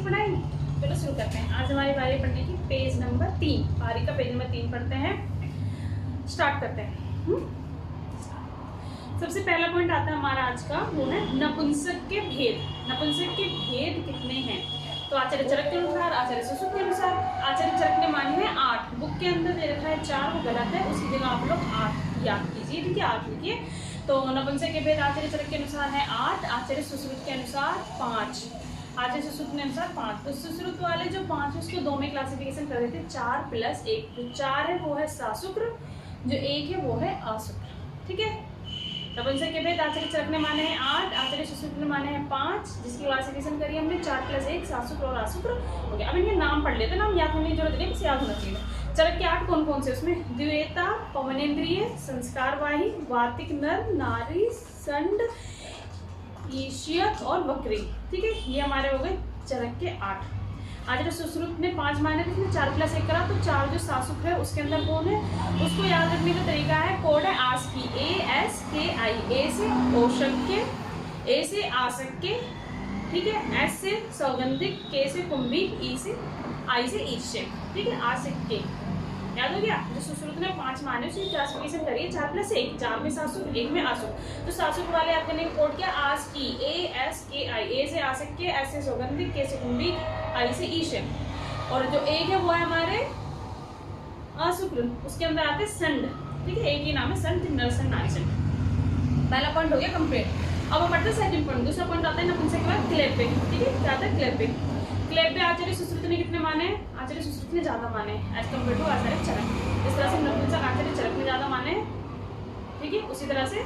से पढ़ाई। चलो शुरू करते हैं। आज हमारी बारी पढ़ने की पेज नंबर 3, बारी का पेज नंबर 3 पढ़ते हैं। स्टार्ट करते हैं। सबसे पहला पॉइंट आता है हमारा आज का, वो है नपुंसक के भेद। नपुंसक के भेद कितने हैं? तो आचार्य चरक के अनुसार, आचार्य सुश्रुत के अनुसार, आचार्य चरक ने माने हैं 8। बुक के अंदर दे रखा है 4, वो गलत है। उसी जगह आप लोग 8 याद कीजिए, ठीक है? 8 लिखिए। तो नपुंसक के भेद आचार्य चरक के अनुसार है 8, आचार्य सुश्रुत के अनुसार 5, आचार्य सुश्रुत के अनुसार 5। तो सुश्रुत वाले जो 5 उसको 2 में क्लासिफिकेशन कर देते, 4 + 1। जो 4 है वो है साशुक्र, जो 1 है वो है अशुक्र, ठीक है? नपुंसक के भेद आचार्य चरक ने माने हैं 8, आचार्य सुश्रुत ने माने हैं 5, जिसकी क्लासिफिकेशन करी हमने 4 + 1 साशुक्र और अशुक्र हो गया। अब इनके नाम पढ़ लेते हैं, नाम याद होने की जरूरत नहीं, बस याद होना चाहिए। चरक के 8 कौन कौन से? उसमें द्विवेता, पवनेन्द्रिय, संस्कारवाही, वातिक नर, नारी, संड, ईशियक और वक्री, ठीक है? ये हमारे हो गए चरक के 8। आचार्य सुश्रुत ने 5 माने थे, इसमें 4 + 1 करा, तो 4 जो साशुक्र है उसके अंदर कौन है उसको याद रखने का तरीका है, कोड है आस्की, ASKI। ए से औशक्य, ए से आशक्य, ठीक है? एस से सौगंधिक, के से कुंभिक, ई से आई से ईर्ष्य, ठीक है? आशक्य याद हो गया। जो सुश्रुत ने 5 माने उसकी क्लासिफिकेशन करिए 4 + 1, 4 में साशुक्र, 1 में अशुक्र। तो साशुक्र वाले याद करने का कोड क्या? ASCII, ASKI। ए से आशक्य, एस से सौगंधिक, के से कुंभिक, आई से ईर्ष्य। और जो 1 है वो है हमारे अशुक्र, उसके अंदर आते संड, ठीक है? 1 ही नाम है संड, नरसंड, नारीसंड। पहला पॉइंट हो गया कंप्लीट। अब हम पढ़ते हैं सेकंड पॉइंट। दूसरा पॉइंट आता है नपुंसक के बाद क्लेपिंग, ठीक है? क्या आता है? क्लेपिंग। क्लेप पे आचार्य सुश्रुत ने कितने माने? आचार्य सुश्रुत ने ज्यादा माने एज कम्पेयर टू आचार्य चरक। इस तरह से नपुंसक आचार्य चरक ने ज्यादा माने, ठीक है? उसी तरह से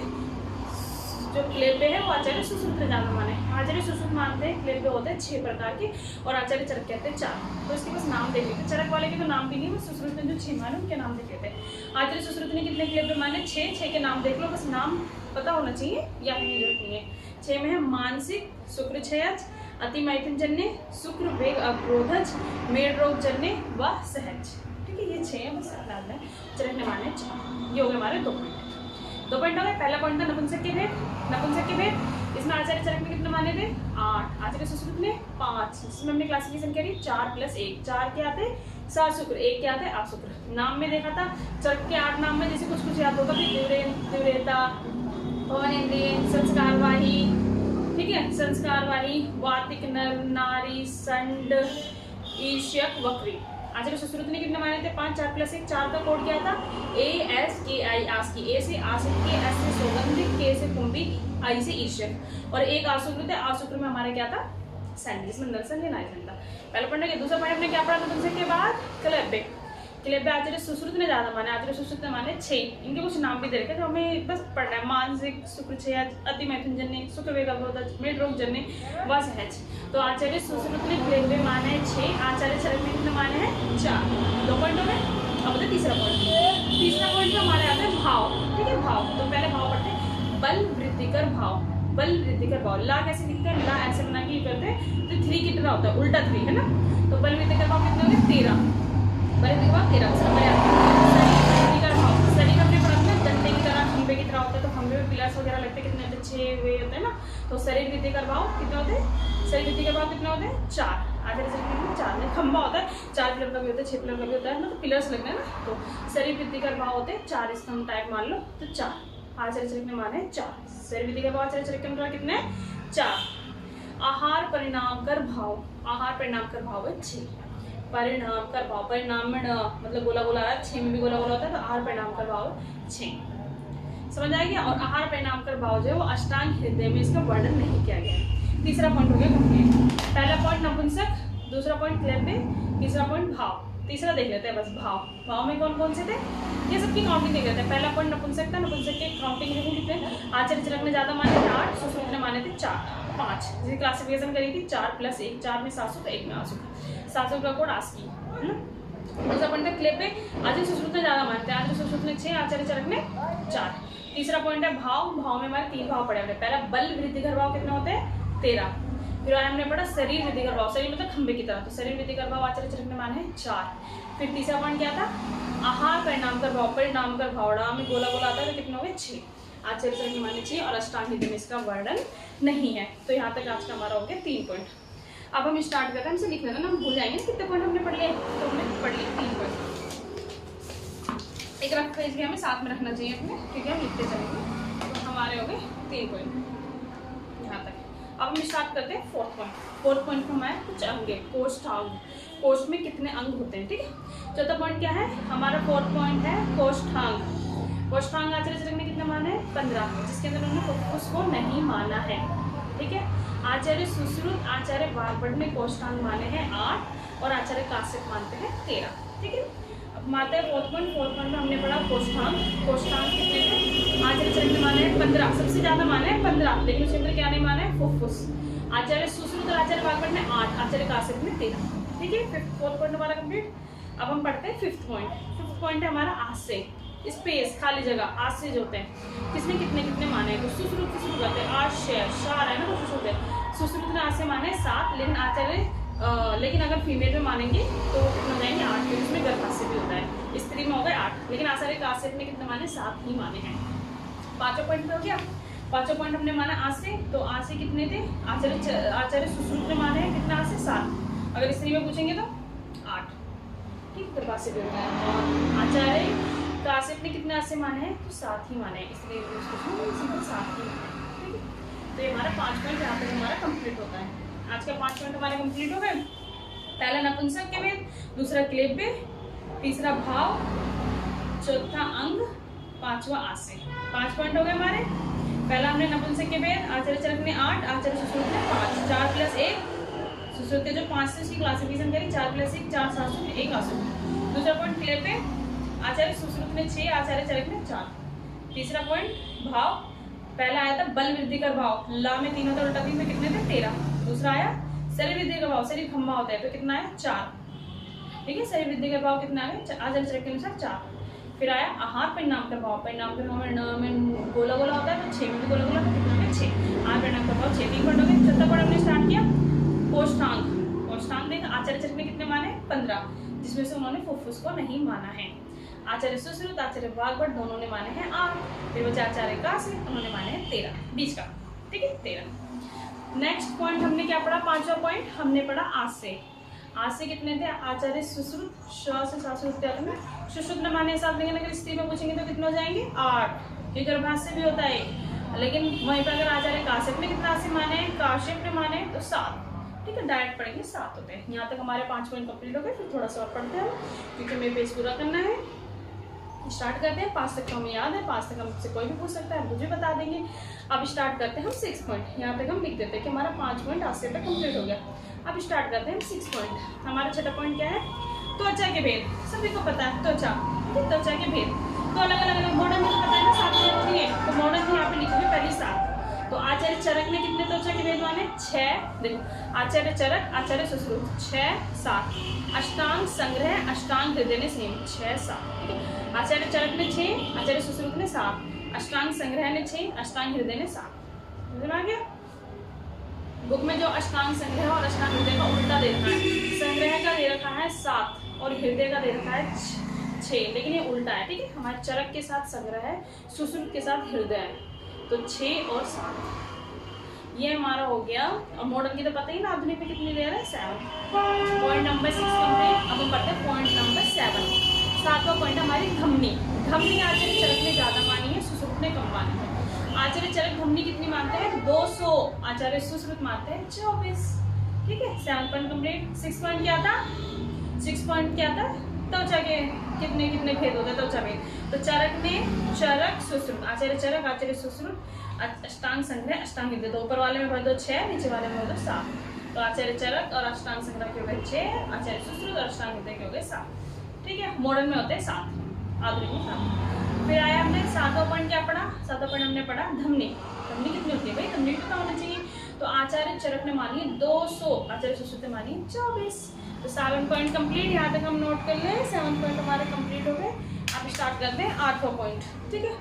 जो क्लेपे है वो आचार्य सुश्रुत ने ज्यादा माने। आचार्य सुश्रुत मानते हैं क्लेपे होते हैं 6 प्रकार के, और आचार्य चरक कहते हैं 4। तो इसके बस नाम देख लेते हैं। चरक वाले के तो नाम भी नहीं, बस सुश्रुत ने जो 6 माने उनके नाम देख लेते हैं। आचार्य सुश्रुत ने कितने क्लेपे माने? 6 के नाम देख लो, बस नाम पता होना चाहिए, याद नहीं जरूरत नहीं है। 6 में है मानसिक, शुक्र क्षयज, अति मैथुन जन्य, शुक्र वेग अवरोधज, मेड रोग जन्य व सहज, ठीक है? ये 6 है, बस याद है। चरक ने माने 4। ये हो गए हमारे 2 पॉइंट। 2 पॉइंट हो गए। पहला पॉइंट था नपुंसक के भेद। नपुंसक के भेद इसमें आचार्य चरक ने कितने माने थे? 8, आचार्य सुश्रुत ने 5, इसमें हमने क्लासिफिकेशन करी 4 + 1। 4 क्या आते? साशुक्र, 1 क्या आते? अशुक्र। नाम में देखा था चरक के 8 नाम में जैसे कुछ कुछ याद होगा, द्विवेता, पवनेन्द्रिय, संस्कारवाही, ठीक है? संस्कारवाही, वातिक नर, नारी, संड, ईर्ष्यक, वक्री। आचार्य सुश्रुत ने कितने माने थे? 5, 4 + 1। 4 का कोड क्या था? ASKI, ASCII. ए से आशक्य, एस से सौगंधिक, के से कुंभिक, आई से ईर्ष्यक। और 1 अशुक्र थे, अशुक्र में हमारा क्या था? संड, इसमें नरसंड या नारीसंड था। पहले पढ़ने के दूसरा पॉइंट हमने क्या पढ़ा नपुंसक के बाद? क्लेपे। क्लेपे आचार्य सुश्रुत ने ज्यादा माने, आचार्य सुश्रुत ने माने 6। इनके कुछ नाम भी दे रखे थे, हमें बस पढ़ना है। मानसिक, शुक्र क्षयज, अति मैथुन जन्य, शुक्र वेग अवरोधज, मेड रोग जन्य व सहज। तो आचार्य सुश्रुत ने क्लेपे माने हैं 6, आचार्य चरक ने कितने माने हैं? 4। 2 पॉइंट हो गए। अब होता है तीसरा पॉइंट। तीसरा पॉइंट में हमारे आता है भाव, ठीक है? भाव। तो पहले भाव पढ़ते हैं। बल वृद्धिकर भाव। बल वृद्धिकर भाव। ला कैसे लिखते हैं? ला ऐसे बना के करते हैं, तो 3 की तरह होता है, उल्टा 3 है ना? तो बल वृद्धिकर भाव कितने हो गए? 13। बल वृद्धि भाव 13। शरीर भाव, शरीर हमने पढ़ा था डंडे की तरह, खंबे की तरह होता है, तो खंबे में पिलर्स वगैरह लगते हैं, कितने होते हैं? 6 वे होते हैं ना? तो शरीर वृद्धि का भाव कितने होते हैं? शरीर वृद्धि का भाव कितने होते हैं? 4। आचार्य चरक में 4 में खंबा होता है, 4 पिलर का भी होता है, 6 पिलर का भी होता है ना? तो पिलर्स लगते हैं ना? तो शरीर वृद्धि का भाव होते हैं 4, स्तंभ टाइप मान लो, तो 4। आचार्य चरक ने माने 4। शरीर वृद्धि का भाव आचार्य चरक के अनुसार कितने? 4। आहार परिणाम कर भाव। आहार परिणाम कर भाव है 6। परिणाम कर भाव, परिणाम में मतलब गोला गोला है, 6 में भी गोला गोला होता है, तो आहार परिणाम कर भाव 6। समझ आ गया? और आहार परिणाम कर भाव जो है वो अष्टांग हृदय में इसका वर्णन नहीं किया गया है। तीसरा पॉइंट हो गया कंप्लीट। पहला पॉइंट नपुंसक, दूसरा पॉइंट क्लेपे, तीसरा पॉइंट भाव। तीसरा देख लेते हैं बस, भाव। भाव में कौन कौन से थे ये सबकी काउंटिंग देख लेते हैं। पहला पॉइंट नपुंसक था, नपुंसक के काउंटिंग देखो कितने? आचार्य चरक ने ज्यादा माने थे 8, सुश्रुत ने माने थे 4, 5। जिसकी क्लासिफिकेशन करी थी 4 + 1। 4 में साशुक्र, 1 में अशुक्र। साशुक्र का कोड आस्की, है ना? दूसरा पॉइंट है क्लेपे। आचार्य सुश्रुत ने ज्यादा मानते हैं, आचार्य सुश्रुत ने 6, आचार्य चरक ने 4। तीसरा पॉइंट है भाव। भाव में हमारे 3 भाव पड़े हुए। पहला बल वृद्धिकर भाव कितने होते हैं? 13। फिर हमने पढ़ा शरीर वृद्धिकर भाव, शरीर मतलब खंबे की तरह, तो शरीर वृद्धिकर भाव आचार्य चरक ने माने 4। फिर तीसरा पॉइंट क्या था? आहार परिणाम कर भाव। परिणाम कर भाव में गोला गोला आता है, तो कितने हो गए? 6। आचार्य चरक ने माने 6, और अष्टांग हृदय में इसका वर्णन नहीं है। तो यहाँ तक आज का हमारा हो गया 3 पॉइंट। अब हम स्टार्ट करते हैं, हमसे लिख लेना ना, हम भूल जाएंगे कितने पॉइंट हमने पढ़ लिए। तो हमने पढ़ लिए 3 पॉइंट। एक रफ पेज भी हमें साथ में रखना चाहिए अपने, ठीक है, हम लिखते चलेंगे। तो हमारे हो गए 3 पॉइंट यहाँ तक। अब हम स्टार्ट करते हैं 4th पॉइंट। 4th पॉइंट में हमारे कुछ अंग है, कोष्ठांग। कोष्ठ में कितने अंग होते हैं, ठीक है। चौथा पॉइंट क्या है हमारा, 4th पॉइंट है कोष्ठांग। कोष्ठांग आचार्य चरक ने कितना माना है 15, जिसके अंदर उन्होंने फुफ्फुस को नहीं माना है, ठीक है। आचार्य सुश्रुत, आचार्य वाग्भट ने कोष्ठांग माने हैं 8 और आचार्य काश्यप मानते हैं 13, ठीक है। अब मानते हैं 4th पॉइंट में हमने पढ़ा कोष्ठांग। कोष्ठांग कितने थे, आचार्य चरक ने माने हैं 15, सबसे ज्यादा माने हैं 15, लेकिन उसके अंदर क्या नहीं माना है, फुफ्फुस। आचार्य सुश्रुत और आचार्य वाग्भट ने 8, आचार्य काश्यप ने 13, ठीक है। 4th पॉइंट हमारा कंप्लीट। अब हम पढ़ते हैं 5th पॉइंट। 5th पॉइंट है हमारा आश्रय, स्पेस, खाली जगह, आश्रय जो होते हैं किसने कितने कितने माने हैं। तो सुश्रुत से शुरू करते हैं, आश्रय, शार है ना, तो सुश्रुत है। सुश्रुत ने आश्रय माने 7, लेकिन आचार्य लेकिन अगर फीमेल में मानेंगे तो कितना हो जाएंगे 8, क्योंकि उसमें गर्भाशय भी होता है। स्त्री में हो गए 8, लेकिन आचार्य काश्यप ने कितने माने 7 ही माने हैं। 5वां पॉइंट पे हो गया। 5वां पॉइंट हमने माना आश्रय, तो आश्रय कितने थे, आचार्य सुश्रुत ने माने हैं कितना आश्रय 7, अगर स्त्री में पूछेंगे तो 8, ठीक, गर्भाशय भी होता है। और आचार्य काश्यप ने कितने आश्रय माने हैं, तो 7 ही माने हैं, इसलिए 7 ही माने, ठीक है। तो ये हमारा 5 पॉइंट यहाँ तक हमारा कंप्लीट होता है। आज का 5 पॉइंट हमारे कंप्लीट हो गए। पहला नपुंसक के भेद, दूसरा क्लेब्य, तीसरा भाव, चौथा अंग, 5वां आश्रय। 5 पॉइंट हो गए हमारे। पहला हमने नपुंसक के भेद, आचार्य चरक ने 8, आचार्य सुश्रुत ने 5, 4 + 1, सुश्रुत के जो 5 से उसकी क्लासिफिकेशन करी, 4 + 1 4 शाश्वत 1 आश्रित। दूसरा पॉइंट क्लेब्य, आचार्य सुश्रुत ने 6, आचार्य चरक ने 4। तीसरा पॉइंट भाव, पहला आया था बल वृद्धि का भाव, ला में 3 होता है, उल्टा 3 में कितने थे 13। दूसरा आया शरीर वृद्धि का भाव, शरीर खम्मा होता है, तो कितना आया 4, ठीक है। शरीर वृद्धि का भाव कितना आया, आचार्य चरक के अनुसार 4। फिर आया आहार परिणाम का भाव, परिणाम का भाव में गोला गोला होता है, तो 6 में भी गोला गोला, तो कितना है 6। आहार परिणाम का भाव 6, 3 पॉइंट हो गए। चौथा पॉइंट हमने स्टार्ट किया कोष्ठांग। कोष्ठांग देख आचार्य चरक ने कितने माने 15, जिसमें से उन्होंने फुफ्फुस को नहीं माना है। आचार्य सुश्रुत, आचार्य वाग्भट दोनों ने माने हैं 8, फिर बचा आचार्य काश्यप, उन्होंने माने हैं 13, बीच का, ठीक है 13। नेक्स्ट पॉइंट हमने क्या पढ़ा, 5वां पॉइंट हमने पढ़ा आश्रय। आश्रय कितने थे, आचार्य सुश्रुत, श से शाश्वत क्या था, सुश्रुत ने माने हिसाब देंगे, अगर स्त्री में पूछेंगे तो कितने हो जाएंगे 8, ये गर्भाशय भी होता है। लेकिन वहीं पर अगर आचार्य काश्यप ने कितना आश्रय माने, काश्यप ने माने तो 7, ठीक है, डायरेक्ट पढ़ेंगे 7 होते हैं। यहाँ तक हमारे 5 पॉइंट कंप्लीट हो गए। फिर थोड़ा सा और पढ़ते हैं, क्योंकि हमें पेज पूरा करना है। स्टार्ट करते हैं। 5 तक तो हमें याद है, 5 तक हमसे कोई भी पूछ सकता है, मुझे बता देंगे। अब स्टार्ट करते हैं हम 6 पॉइंट। यहाँ तक हम लिख देते हैं कि हमारा 5 पॉइंट आश्रय तक कंप्लीट हो गया। अब स्टार्ट करते हैं 6 पॉइंट। हमारा छठा पॉइंट क्या है, त्वचा के भेद। सभी को पता है त्वचा, त्वचा के भेद तो अलग अलग मॉडर्न में तो पता है ना, 7 नहीं है, तो मॉडर्न में यहाँ पे लिखोगे पहले 7। तो आचार्य चरक ने कितने त्वचा के भेद माने 6, देखो आचार्य चरक, आचार्य सुश्रुत 6, 7। अष्टांग संग्रह, अष्टांग हृदय ने सेम 6, 7, ठीक है। आचार्य चरक ने 6, आचार्य सुश्रुत ने 7, अष्टांग संग्रह ने 6, अष्टांग हृदय ने 7। समझ में आ गया। बुक में जो अष्टांग संग्रह और अष्टांग हृदय का उल्टा दे रखा है, संग्रह का दे रखा है 7 और हृदय का दे रखा है 6, लेकिन ये उल्टा है, ठीक है। हमारे चरक के साथ संग्रह है, सुश्रुत के साथ हृदय है, तो 6 और 7 ये हमारा हो गया। और मॉडर्न की तो पता ही ना, आधुनिक में कितनी लेयर है 7। Point number 6 complete. अब हम पढ़ते हैं पॉइंट नंबर 7। 7वां पॉइंट हमारी धमनी। धमनी आचार्य चरक ने ज्यादा मानी है, सुश्रुत ने कम मानी है। आचार्य चरक धमनी कितनी मानते हैं 200, आचार्य सुश्रुत मानते हैं 24, ठीक है। 7 पॉइंट कंप्लीट। 6 पॉइंट क्या था, 6 पॉइंट क्या था, त्वचा के कितने कितने भेद होते हैं त्वचा भेद। तो चरक ने, चरक सुश्रुत, आचार्य चरक, आचार्य सुश्रुत, अष्टांग संग्रह, अष्टांग हृदय, तो ऊपर वाले में भर दो 6, नीचे वाले में भर दो 7। तो आचार्य चरक और अष्टांग संग्रह के हो गए 6, आचार्य सुश्रुत और अष्टांग हृदय के हो गए 7, ठीक है। मॉडर्न में होते हैं 7, आधुनिक में 7। फिर आया हमने 7वां पॉइंट क्या पढ़ा, 7वां पॉइंट हमने पढ़ा धमनी। धमनी कितनी होती है भाई, धमनी पता होना चाहिए। तो आचार्य चरक ने मानी 200, आचार्य सुश्रुत ने मानी 24। तो 7 पॉइंट कंप्लीट, यहाँ तक हम नोट कर ले। 7 पॉइंट हमारे कंप्लीट हो गए। अब स्टार्ट करते हैं 8वां पॉइंट, ठीक है।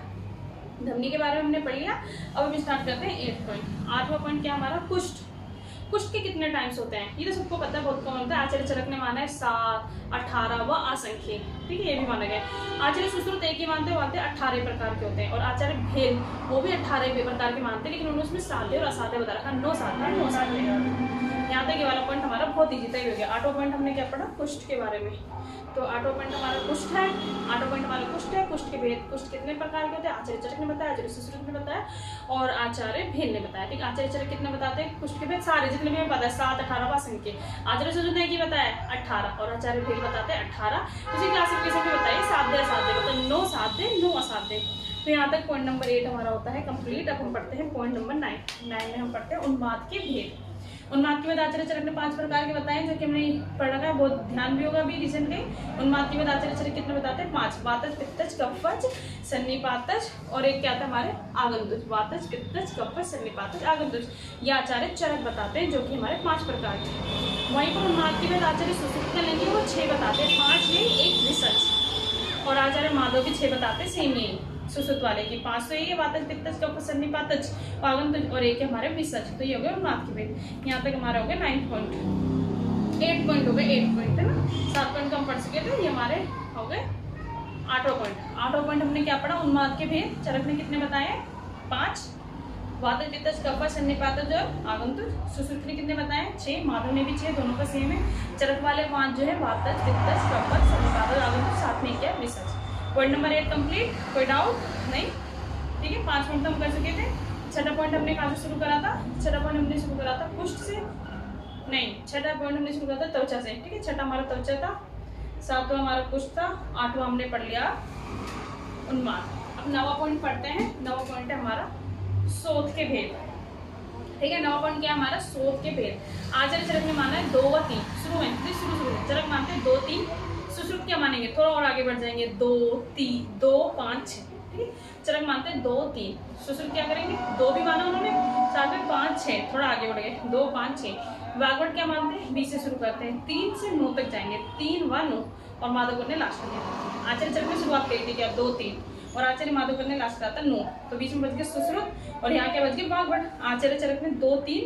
धमनी के बारे में हमने पढ़ लिया। अब हम स्टार्ट करते हैं 8 पॉइंट। 8वां पॉइंट क्या हमारा, कुष्ठ। कुष्ठ के कितने टाइम्स होते हैं, ये तो सबको पता है, बहुत कॉमन होता है। आचार्य चरक ने माना है 7, 18 व असंख्य, ठीक है, ये भी माना गया। आचार्य सुश्रुत एक ही मानते हैं 18 प्रकार के होते हैं, और आचार्य भेल वो भी 18 प्रकार के मानते हैं, लेकिन उन्होंने उसमें साध्य और असाध्य बता रखा, 9 साध्य 9 साध्य। यहाँ तक ये वाला पॉइंट हमारा बहुत ईजी तक हो गया। 8वां पॉइंट हमने क्या पढ़ा, कुष्ठ के बारे में। तो 8वां पॉइंट हमारा कुष्ठ है, 8वां पॉइंट हमारा कुष्ठ है। कुष्ठ के भेद, कुष्ठ कितने प्रकार के होते हैं, आचार्य चरक ने बताया, आचार्य सुश्रुत ने बताया और आचार्य भेल ने बताया, ठीक है। आचार्य चरक कितने बताते हैं, कुष्ठ के भेद सारे जितने भी हमें पता है 7, 18 असंख्य। आचार्य सुश्रुत ने बताया 18 और आचार्य भेल बताते हैं 18। उसी क्लासिफिकेशन में बताइए साध्य असाध्य, मतलब 9 साध्य 9 असाध्य। तो यहाँ तक पॉइंट नंबर 8 हमारा होता है कंप्लीट। अब हम पढ़ते हैं पॉइंट नंबर 9 में हम पढ़ते हैं उन्माद के भेद। उन्माद के बाद आचार्य चरक ने 5 प्रकार के बताए, जो कि हमने पढ़ रखा है, बहुत ध्यान भी होगा अभी रिसेंटली। उन्माद के बाद आचार्य चरक कितने बताते हैं, 5। वातज, पित्तज, कफज, सन्निपातज और एक क्या था हमारे आगंतुज। वातज, पित्तज, कफज, सन्निपातज, आगंतुज, ये आचार्य चरक बताते हैं, जो कि हमारे 5 प्रकार के। वहीं पर उन्माद के बाद आचार्य सुश्रुत का लेंगे, वो 6 बताते हैं, 5 ये 1 विसर्ज। और आचार्य माधव के 6 बताते हैं, सेम यही सुश्रुत वाले की। 5 तो ये वातज, पित्तज, कफज, सन्निपातज, आगंतुज और एक है हमारे विसर्ज। तो ये हो गया उन्माद के भेद। यहाँ तक हमारा हो गया 9 पॉइंट। 8 पॉइंट हो गए, 8 पॉइंट है ना, 7 पॉइंट कम पढ़ चुके थे, ये हमारे हो गए 8वां पॉइंट। 8वां पॉइंट हमने क्या पढ़ा, उन्माद के भेद। चरक ने कितने बताए, 5। वातज, पित्तज, कफज, सन्निपातज और आगंतुज। सुश्रुत ने कितने बताए, 6। माधव ने भी 6, दोनों का सेम है। चरक वाले 5 जो है वातज, पित्तज, कफज, सन्निपातज, आगंतुज, साथ में क्या विसर्ज। पॉइंट नंबर 8 कंप्लीट, कोई डाउट नहीं, ठीक है। 5 पॉइंट तो हम कर चुके थे। 6वां पॉइंट हमने कहाँ से शुरू करा था, 6वां पॉइंट हमने शुरू करा था कुष्ठ से, नहीं 6वां पॉइंट हमने शुरू करा था त्वचा से, ठीक है। 6वां हमारा त्वचा था, 7वां हमारा कुष्ठ था, 8वां हमने पढ़ लिया उन्माद। अब 9वां पॉइंट पढ़ते हैं। 9वां पॉइंट है हमारा शोथ के भेद, ठीक है। 9वां पॉइंट क्या है हमारा, शोथ के भेद। आचार्य चरक ने माना है 2 व 3, शुरू में शुरू चरक मानते हैं 2, 3। सुश्रुत क्या मानेंगे, थोड़ा और आगे बढ़ जाएंगे, 2, 3, 2, 5, 6, ठीक है। चरक मानते हैं 2, 3। सुश्रुत क्या करेंगे, 2 भी माना उन्होंने, साथ में 5, 6, थोड़ा आगे बढ़ गए, 2, 5, 6। वाग्भट क्या मानते हैं, 20 से शुरू करते हैं, 3 से 9 तक जाएंगे, 3 व 9 और माधवगढ़ ने लास्ट में। आचार्य चरक ने शुरुआत करी थी क्या, 2, 3 और आचार्य माधवगढ़ ने लास्ट करा था 9, तो बीच में बच गए सुश्रुत और यहाँ क्या बच गए वाग्भट। आचार्य चरक ने 2, 3,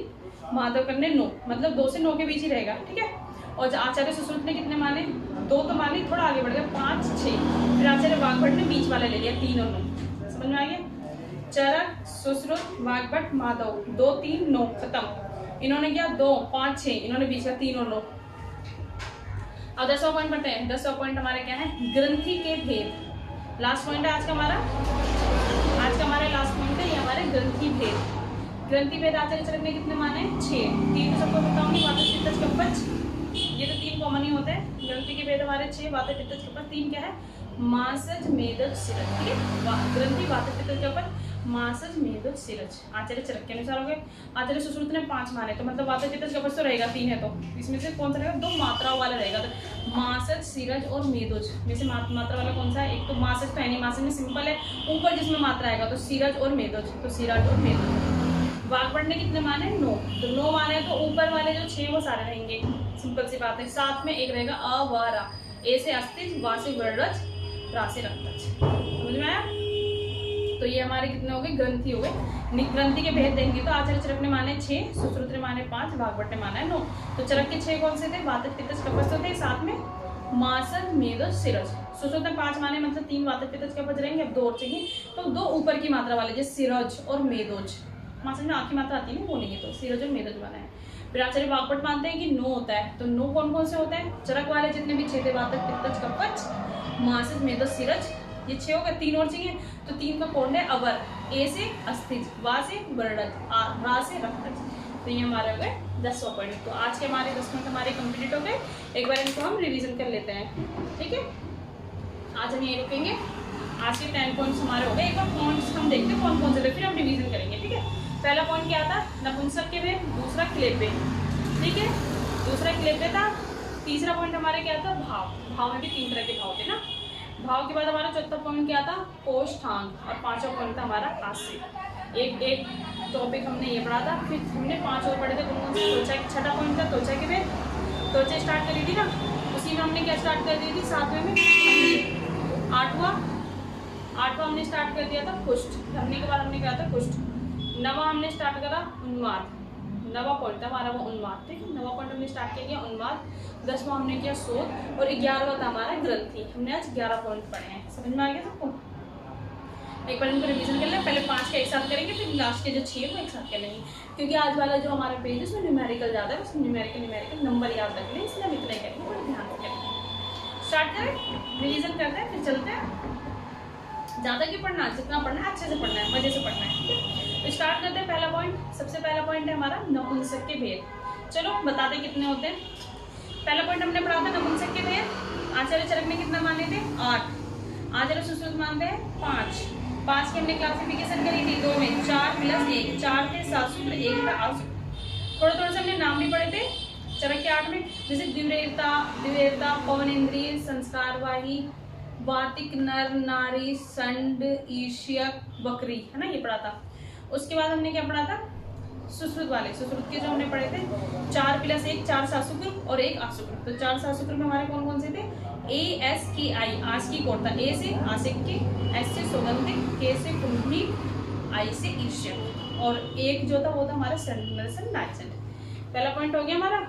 माधवगढ़ ने 9, मतलब 2 से 9 के बीच ही रहेगा, ठीक है। और आचार्य सुश्रुत ने कितने माने, 2 तो माने, थोड़ा आगे बढ़ गया, 5, 6। फिर आचार्य वाग्भट ने बीच वाला ले लिया, 3 और 9। समझ में आ गया, चरक, सुश्रुत, वाग्भट, माधव, 2, 3, 9 खत्म। इन्होंने क्या 2, 5, 6, इन्होंने बीच का 3 और 9। अब 10वां पॉइंट पढ़ते हैं। 10वां पॉइंट हमारे क्या है, ग्रंथि के भेद। लास्ट पॉइंट है आज का हमारा, लास्ट पॉइंट है ये हमारे ग्रंथि भेद। ग्रंथि भेद आचार्य चरक ने कितने माने, 6। 3 तो सबको बताऊंगी, वातज, पित्तज, कफज, ये तो 3 कॉमन ही होते हैं। ग्रंथि के भेद हमारे 6, वातज, पित्तज, कफज। 3 क्या है, मासज, मेदज, सिरज, ठीक है। ग्रंथि, वातज, पित्तज, कफज, मासज, मेदज, सिरज आचार्य चरक के अनुसार हो गए। आचार्य सुश्रुत ने 5 माने, तो मतलब वातज, पित्तज, कफज तो रहेगा 3 है, तो इसमें से कौन सा रहेगा, 2 मात्राओं वाला रहेगा। तो मासज, सिरज और मेदोज में से मात्रा वाला कौन सा है, एक तो मासज तो है नहीं, मासज में सिंपल है, ऊपर जिसमें मात्रा आएगा तो सिरज और मेदोज, तो सिरज और मेदोज। वाग्भट ने कितने माने, 9, तो 9 माने तो ऊपर वाले जो 6 वो सारे रहेंगे, सिंपल सी बात है। साथ में एक रहेगा अ, व, रा। ए से अस्तिज, वा से वर्णज, रा से रक्तज। समझ में आया। तो ये हमारे कितने हो गए, ग्रंथि हो गए। ग्रंथि के भेद देंगे तो आचार्य चरक ने माने 6, सुश्रुत ने माने 5, वाग्भट ने माना है 9। तो चरक के 6 कौन से थे, वातज, पित्तज, कफज तो थे, साथ में मासज, मेदज, सिरज। सुश्रुत ने 5 माने, मतलब 3 वातज, पित्तज, कफज रहेंगे। अब 2 और चाहिए, तो 2 ऊपर की मात्रा वाले जैसे सिरज और मेदोज, मासज में आखिरी मात्रा आती है ना, वो नहीं है, तो सिरज और मेदज बना है। फिर आचार्य वाग्भट मानते हैं कि 9 होता है, तो 9 कौन कौन से होते हैं, चरक वाले जितने भी 6 थे, वातज, पित्तज, कफज, मासज, मेदज, सिरज, ये 6 हो गए। 3 और चाहिए, तो 3 का कोड है अवर, ए से अस्थिज, वा से वर्णज, रा से रक्तज। तो ये हमारे हो गए 10वां पॉइंट। तो आज के हमारे 10 पॉइंट हमारे कंप्लीट हो गए। एक बार इनको हम रिवीजन कर लेते हैं, ठीक है। आज हम यही रुकेंगे, आज के 10 पॉइंट्स हमारे हो गए। एक बार पॉइंट्स हम देखते हैं कौन कौन से थे, फिर हम रिवीजन करेंगे, ठीक है। पहला पॉइंट क्या था, नपुंसक के भेद। दूसरा क्लेपे, ठीक है, दूसरा क्लेपे था। तीसरा पॉइंट हमारे क्या था, भाव। भाव में भी 3 तरह के भाव थे ना। भाव के बाद हमारा चौथा पॉइंट क्या था, कोष्ठांग, और 5वां पॉइंट था हमारा आश्रित। एक टॉपिक हमने ये पढ़ा था, फिर हमने 5 और पढ़े थे, कौन से, त्वचा। 6वां पॉइंट था त्वचा के भेद, त्वचा स्टार्ट करी थी ना, उसी में हमने क्या स्टार्ट कर दी थी, 7वें में। 8वां हमने स्टार्ट कर दिया था कुष्ठ, धमनी के बाद हमने किया था कुष्ठ। 9वां हमने स्टार्ट करा उन्माद, नवा पॉइंट था हमारा वो उन्माद। ठीक है, नवा पॉइंट हमने स्टार्ट किया उन्माद, 10वां हमने किया शोध और 11वां था हमारा ग्रंथि। हमने आज 11 पॉइंट पढ़े हैं। समझ में आ गया सबको? एक बार इनको रिवीजन कर लें, पहले 5 का एक साथ करेंगे, फिर लास्ट के जो 6 वो एक साथ कर लेंगे, क्योंकि आज वाला जो हमारा पेज है उसमें न्यूमेरिकल ज़्यादा है, उसमें न्यूमेरिकल नंबर याद रख लें, इसलिए हम इतना ही करेंगे, बड़े ध्यान से करेंगे। स्टार्ट करें, रिवीजन करते हैं, फिर चलते हैं। ज़्यादा क्यों पढ़ना, जितना पढ़ना है अच्छे से पढ़ना है, मजे से पढ़ना है। तो स्टार्ट करते हैं। पहला पॉइंट, सबसे पहला पॉइंट है हमारा नपुंसक के भेद। चलो बताते कितने होते हैं। पहला पॉइंट हमने पढ़ा था नपुंसक के भेद। आचार्य चरक ने कितना माने थे? 8। आचार्य सुश्रुत मानते हैं 5। 5 की हमने क्लासिफिकेशन करी थी 2 में, 4 + 1, 4 थे सासूत्र, 1 था आसूत्र। थोड़ा थोड़ा से हमने नाम भी पढ़े थे चरक के 8 में, जैसे द्विवेरता, पवन इंद्रिय, संस्कारवाही, वातिक, नर नारी, संड, ईर्ष्यक, बकरी, है ना, ये पढ़ा था। उसके बाद हमने क्या पढ़ा था? सुश्रुत वाले, सुश्रुत के जो हमने पढ़े थे 4 + 1, 4 सासुक्र और 1 आसुक्र। तो 4 सासुक्र में हमारे कौन कौन से थे? A, S, K, I। आस की कोट था, A से आसिक के, S से सौगंधिक, K से कुंडली, I से ईर्ष्यक, और एक जो था वो था हमारा संडाइसेंट। पहला पॉइंट हो गया हमारा।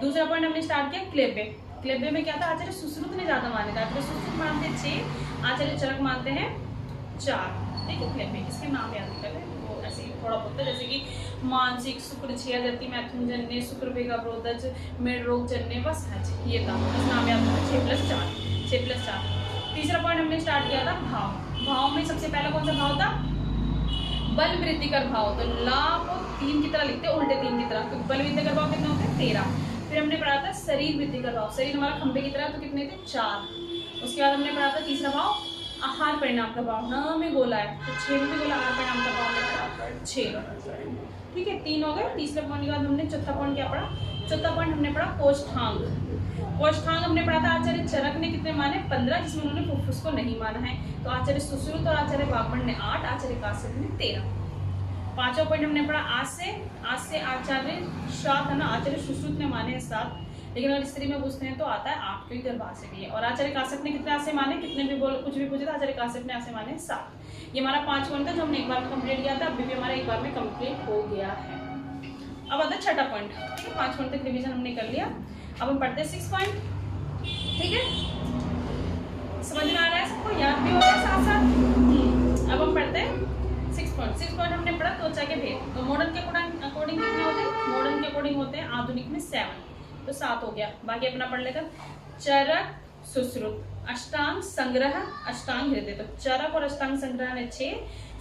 दूसरा पॉइंट हमने स्टार्ट किया क्लेब्य। क्लेब्य में क्या था? आचार्य सुश्रुत ने ज्यादा माने थे। आचार्य सुश्रुत मानते 6, आचार्य चरक मानते हैं 4। ठीक है, क्लेब्य, इसके नाम याद नहीं करते, वो ऐसे ही थोड़ा बहुत, जैसे कि मानसिक, शुक्र छिया जति, मैथुन जन्य, शुक्र वेगा ब्रोदज, मेड रोग जन्य, बस हज, ये था, बस नाम याद रखा। 6 + 4। तीसरा पॉइंट हमने स्टार्ट किया था भाव। भाव में सबसे पहला कौन सा भाव था? बल वृद्धिकर भाव। तो ला को 3 की तरह लिखते, उल्टे 3 की तरह, तो बल वृद्धिकर भाव कितने होते हैं? 13। फिर हमने पढ़ा था शरीर वृद्धिकर भाव। शरीर हमारा खंबे की तरह, तो कितने थे? 4। उसके बाद हमने पढ़ा था तीसरा भाव आहार परिणाम का भाव। न में गोला है तो 6 में भी गोला, आहार परिणाम का भाव 6। ठीक है, 3 हो गए। तीसरे पॉइंट के बाद हमने चौथा पॉइंट क्या पढ़ा? चौथा पॉइंट हमने पढ़ा कोष्ठांग। कोष्ठांग हमने पढ़ा था आचार्य चरक ने कितने माने? 15, जिसमें उन्होंने फुफ्फुस को नहीं माना है। तो आचार्य सुश्रुत और आचार्य वाग्भट ने 8, आचार्य काश्यप ने 13। पांचवा पॉइंट हमने पढ़ा आज से आचार्य 7 है ना, आचार्य सुश्रुत ने माने हैं 7, लेकिन अगर स्त्री में पूछते हैं तो आता है 8, क्योंकि गर्भाशय भी है। और आचार्य काश्यप ने कितने आसे माने? कितने भी बोल, कुछ भी पूछे तो आचार्य काश्यप ने आसे माने 7। ये हमारा 5 पॉइंट था जो हमने एक बार में कंप्लीट किया था, अभी भी हमारा एक बार में कंप्लीट हो गया है। अब आता है छठा पॉइंट। ठीक है, 5 पॉइंट तक रिवीजन हमने कर लिया। अब हम पढ़ते हैं 6 पॉइंट। ठीक है, समझ में आ रहा है सबको? याद भी हो रहा है साथ साथ। अब हम पढ़ते हैं 6 पॉइंट। 6 पॉइंट हमने पढ़ा त्वचा के भेद। तो मॉडर्न के अकॉर्डिंग कितने होते हैं? मॉडर्न के अकॉर्डिंग होते हैं आधुनिक में 7, तो 7 हो गया। बाकी अपना पढ़ लेकर चरक, सुश्रुत, अष्टांग संग्रह, अष्टांग हृदय। तो चरक और अष्टांग संग्रह ने 6,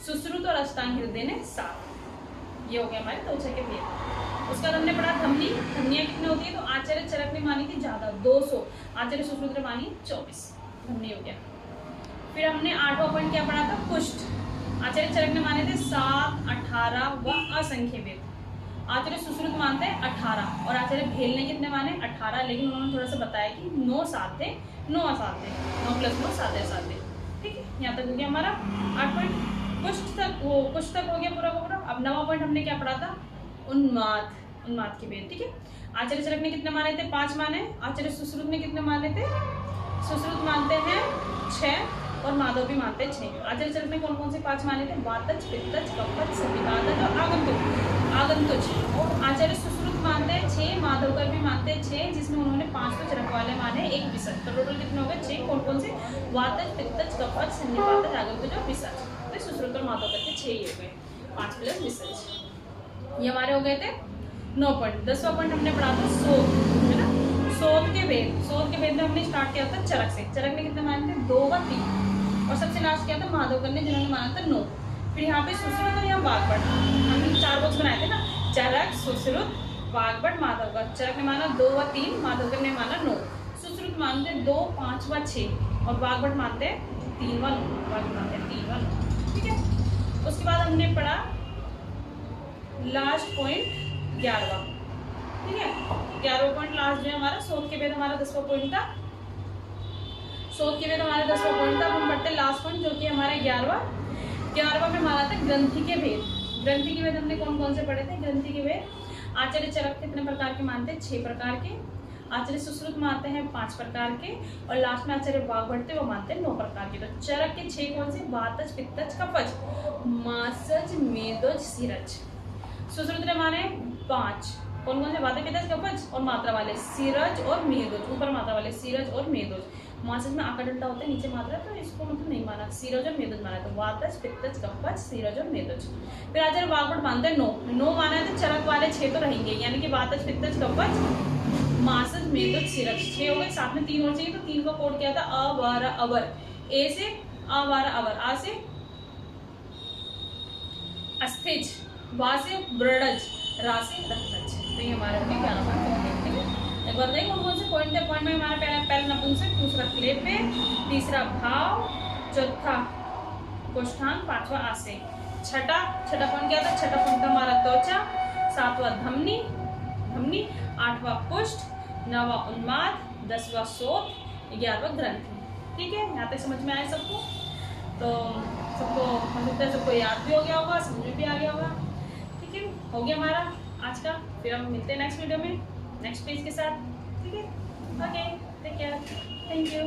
सुश्रुत और अष्टांग हृदय ने 7। ये हो गया हमारे त्वचा के भेद। उसका हमने पढ़ा धमनी। धमनियाँ कितनी होती है? तो आचार्य चरक ने मानी थी ज्यादा, 200, आचार्य सुश्रुत ने मानी 24। धमनी हो गया। फिर हमने 8वां पॉइंट क्या पढ़ा था? कुष्ठ। आचार्य चरक ने माने थे 7, 18 व असंख्य भेद। आचार्य सुश्रुत मानते हैं 18 और आचार्य भेल ने कितने माने? 18, लेकिन उन्होंने थोड़ा सा बताया कि 9 साथ थे, 9 असाथ थे, 9 + 9 7 थे। ठीक है, यहाँ तक हो गया हमारा 8 पॉइंट। कुष्ठ तक हो गया पूरा का पूरा। अब 9वां पॉइंट हमने क्या पढ़ा था? उन्माद के भेद। ठीक है, आचार्य चरक ने कितने माने थे? 5 माने। आचार्य सुश्रुत ने कितने माने थे? सुश्रुत मानते हैं 6 और माधव भी मानते हैं 6। आचार्य चरक ने कौन कौन से 5 माने थे? वातज, पित्तज, कफज, सन्निपातज और आगंतुज। आचार्य सुश्रुत मानते हैं 6, माधवकर भी मानते हैं 6, जिसमें उन्होंने 5 तो चरक वाले माने, 1 विसर्ज। तो टोटल कितने हो गए? 6। कौन कौन से? वातज, पित्तज, कफज, सन्निपातज, आगंतुज और विसर्ज। तो सुश्रुत और माधवकर के 6 ही हो गए, 5 + विसर्ज। ये हमारे हो गए थे 9 पॉइंट। 10वां पॉइंट हमने पढ़ा था शोध, है ना, शोध के भेद। शोध के भेद में हमने स्टार्ट किया था चरक से। चरक ने कितने माने थे? 2 व 3। और सबसे लास्ट किया था माधवकर ने, जिन्होंने माना था 9। फिर यहाँ पे सुश्रुत और यहाँ वाग्भट, हमने 4 बॉक्स बनाए थे ना, चरक, सुश्रुत, वाग्भट, माधवकर। चरक ने माना 2 व 3, माधवकर ने माना 9। सुश्रुत मानते 2, 5 व 6 और वाग्भट मानते 3 व 9। ठीक है, उसके बाद हमने पढ़ा लास्ट पॉइंट 11वां। ठीक है, 11वां पॉइंट लास्ट जो है हमारा शोध के भेद, हमारा 10वां पॉइंट था। शोध के भेद हमारा 10वां पॉइंट था। हम पढ़ते लास्ट पॉइंट जो कि हमारा 11वां में हमारा था ग्रंथि के भेद। ग्रंथि के भेद हमने कौन कौन से पढ़े थे? ग्रंथि के भेद आचार्य चरक कितने प्रकार के मानते हैं? 6 प्रकार के। आचार्य सुश्रुत मानते हैं 5 प्रकार के और लास्ट में आचार्य वाग्भट थे वो मानते हैं 9 प्रकार के। तो चरक के 6 कौन से? वातज, पित्तज, कफज, मासज, मेदज, सिरज। सुश्रुत माने 5। कौन कौन से वाद्य पित्तज कफज और मात्रा वाले, सीरज और मेदोज, ऊपर मात्रा वाले सीरज और मेदोज। मासिक में आका डंडा होता है, नीचे मात्रा, तो इसको मतलब नहीं माना, सीरज और मेदोज माना, तो वातज पित्तज कफज सीरज और मेदोज। फिर आज वागवट मानते हैं 9, 9 माना है तो चरक वाले 6 तो रहेंगे, यानी कि वातज पित्तज कफज मासज मेदोज सीरज 6 हो गए, साथ में 3 और चाहिए, तो 3 का कोड क्या था, अवर अवर, ए से अवर अवर, आ से अस्थिज, वा से ब्रडज, रा से रक्तज। तो ये हमारे होंगे 11 मार्क। ठीक है, एक बार देखिए कौन कौन से पॉइंट है। पॉइंट में हमारा पहला नपुंसक, दूसरा क्लेपे, तीसरा भाव, चौथा कोष्ठांग, पांचवा आशय, छठा पॉइंट क्या था, छठा पॉइंट था हमारा त्वचा, सातवां धमनी, आठवां कुष्ठ, नौवां उन्माद, 10वां शोथ, 11वां ग्रंथि। ठीक है, यहाँ तक समझ में आया सबको? तो सबको याद भी हो गया होगा, समझ में भी आ गया होगा। ठीक है, हो गया हमारा आज का। फिर हम मिलते हैं नेक्स्ट वीडियो में नेक्स्ट पेज के साथ। ठीक है, okay, take care, thank you.